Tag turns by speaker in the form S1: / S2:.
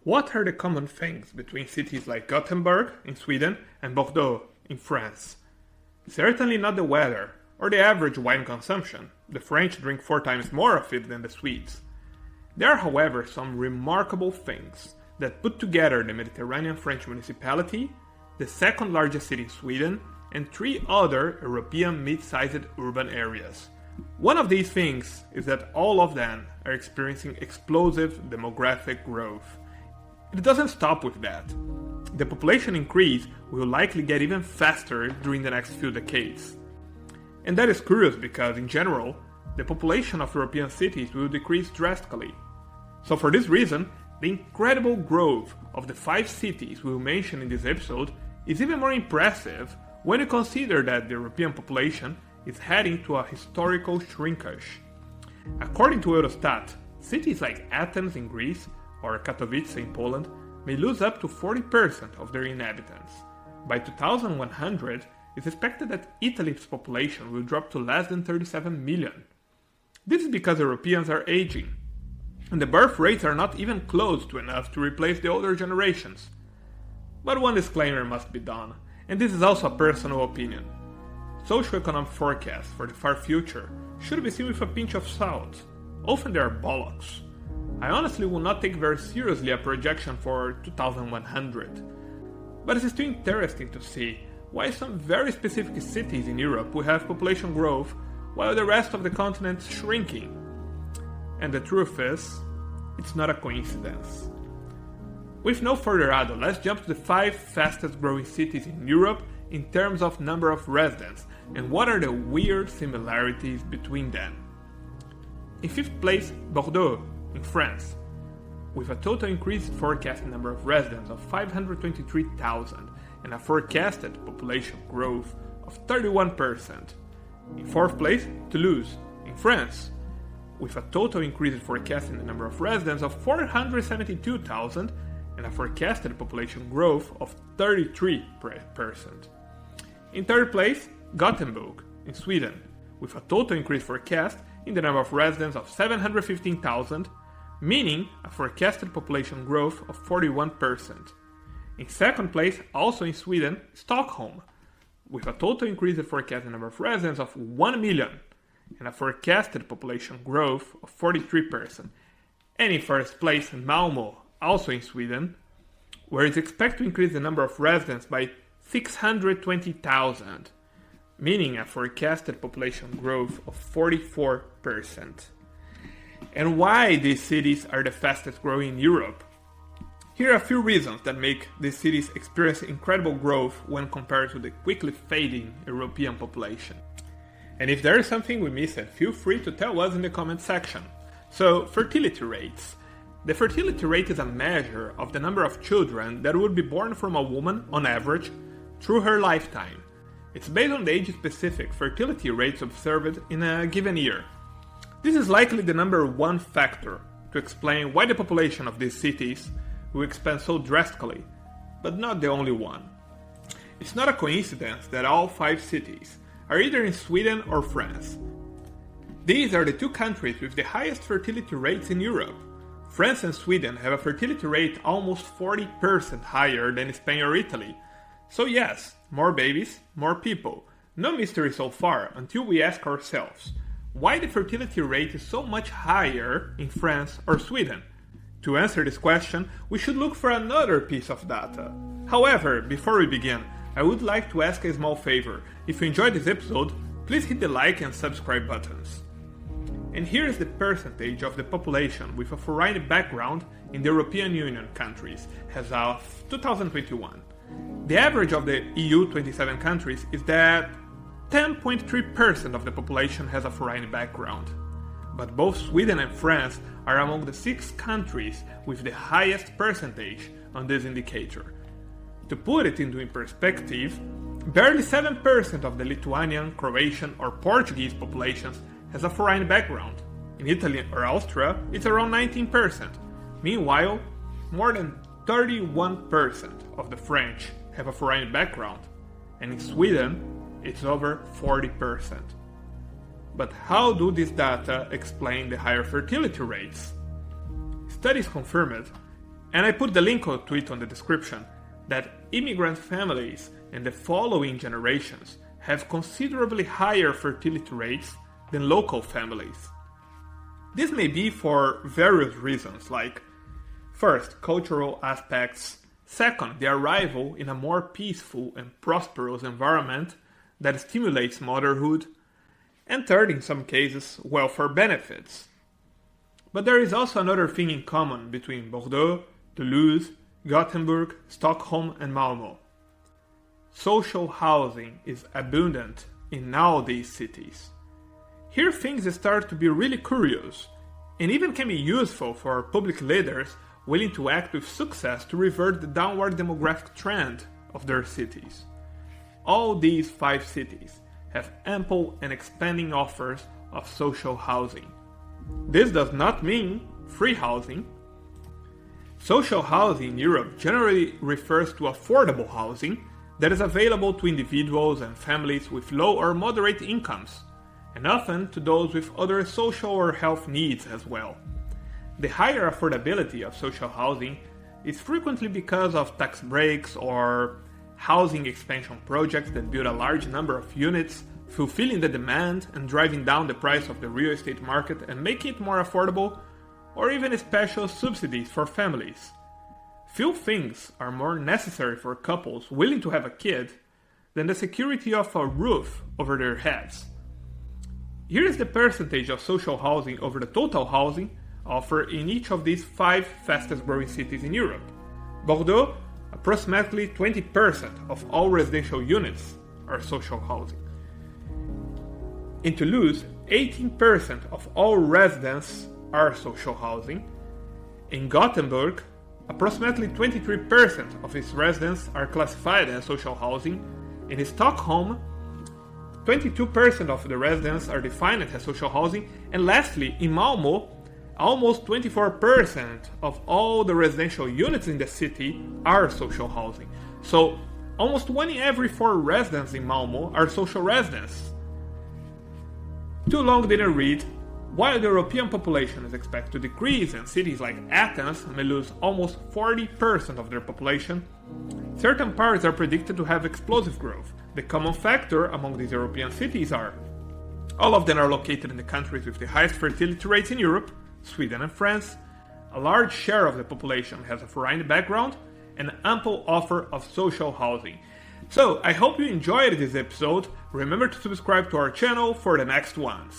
S1: What are the common things between cities like Gothenburg in Sweden and Bordeaux in France? Certainly not the weather or the average wine consumption. The French drink 4 times more of it than the Swedes. There are, however, some remarkable things that put together the Mediterranean French municipality, the second largest city in Sweden, and 3 other European mid-sized urban areas. One of these things is that all of them are experiencing explosive demographic growth. It doesn't stop with that. The population increase will likely get even faster during the next few decades. And that is curious because, in general, the population of European cities will decrease drastically. So for this reason, the incredible growth of the 5 cities we'll mention in this episode is even more impressive when you consider that the European population is heading to a historical shrinkage. According to Eurostat, cities like Athens in Greece or Katowice in Poland may lose up to 40% of their inhabitants. By 2100, it's expected that Italy's population will drop to less than 37 million. This is because Europeans are aging, and the birth rates are not even close to enough to replace the older generations. But one disclaimer must be done, and this is also a personal opinion. Socioeconomic forecasts for the far future should be seen with a pinch of salt. Often they are bollocks. I honestly will not take very seriously a projection for 2100, but it's still interesting to see why some very specific cities in Europe will have population growth while the rest of the continent is shrinking. And the truth is, it's not a coincidence. With no further ado, let's jump to the 5 fastest growing cities in Europe in terms of number of residents and what are the weird similarities between them. In 5th place, Bordeaux in France, with a total increased forecasted number of residents of 523,000 and a forecasted population growth of 31%. In 4th place, Toulouse in France, with a total increased forecasted number of residents of 472,000 and a forecasted population growth of 33%. In 3rd place, Gothenburg in Sweden, with a total increased forecast in the number of residents of 715,000, meaning a forecasted population growth of 41%. In 2nd place, also in Sweden, Stockholm, with a total increased forecasted number of residents of 1 million and a forecasted population growth of 43%. And in 1st place, Malmö, also in Sweden, where it's expected to increase the number of residents by 620,000, meaning a forecasted population growth of 44%. And why these cities are the fastest growing in Europe? Here are a few reasons that make these cities experience incredible growth when compared to the quickly fading European population. And if there is something we missed, feel free to tell us in the comment section. So, fertility rates. The fertility rate is a measure of the number of children that would be born from a woman, on average, through her lifetime. It's based on the age-specific fertility rates observed in a given year. This is likely the number 1 factor to explain why the population of these cities will expand so drastically, but not the only one. It's not a coincidence that all 5 cities are either in Sweden or France. These are the 2 countries with the highest fertility rates in Europe. France and Sweden have a fertility rate almost 40% higher than Spain or Italy. So yes, more babies, more people. No mystery so far until we ask ourselves, why the fertility rate is so much higher in France or Sweden? To answer this question, we should look for another piece of data. However, before we begin, I would like to ask a small favor. If you enjoyed this episode, please hit the like and subscribe buttons. And here is the percentage of the population with a foreign background in the European Union countries as of 2021. The average of the EU 27 countries is that 10.3% of the population has a foreign background. But both Sweden and France are among the 6 countries with the highest percentage on this indicator. To put it into perspective, barely 7% of the Lithuanian, Croatian or Portuguese populations has a foreign background. In Italy or Austria, it's around 19%. Meanwhile, more than 31% of the French have a foreign background, and in Sweden, it's over 40%. But how do these data explain the higher fertility rates? Studies confirm it, and I put the link to it on the description, that immigrant families in the following generations have considerably higher fertility rates than local families. This may be for various reasons, like first, cultural aspects, second, the arrival in a more peaceful and prosperous environment that stimulates motherhood, and third, in some cases, welfare benefits. But there is also another thing in common between Bordeaux, Toulouse, Gothenburg, Stockholm, and Malmö. Social housing is abundant in all these cities. Here things start to be really curious, and even can be useful for public leaders willing to act with success to revert the downward demographic trend of their cities. All these 5 cities have ample and expanding offers of social housing. This does not mean free housing. Social housing in Europe generally refers to affordable housing that is available to individuals and families with low or moderate incomes, and often to those with other social or health needs as well. The higher affordability of social housing is frequently because of tax breaks or housing expansion projects that build a large number of units, fulfilling the demand and driving down the price of the real estate market and making it more affordable, or even special subsidies for families. Few things are more necessary for couples willing to have a kid than the security of a roof over their heads. Here is the percentage of social housing over the total housing offered in each of these 5 fastest growing cities in Europe. Bordeaux, approximately 20% of all residential units are social housing. In Toulouse, 18% of all residents are social housing. In Gothenburg, approximately 23% of its residents are classified as social housing. In Stockholm, 22% of the residents are defined as social housing. And lastly, in Malmö, almost 24% of all the residential units in the city are social housing. So, almost 1 in every 4 residents in Malmö are social residents. Too long didn't read. While the European population is expected to decrease and cities like Athens may lose almost 40% of their population, certain parts are predicted to have explosive growth. The common factor among these European cities are all of them are located in the countries with the highest fertility rates in Europe, Sweden and France. A large share of the population has a foreign background and an ample offer of social housing. So, I hope you enjoyed this episode. Remember to subscribe to our channel for the next ones.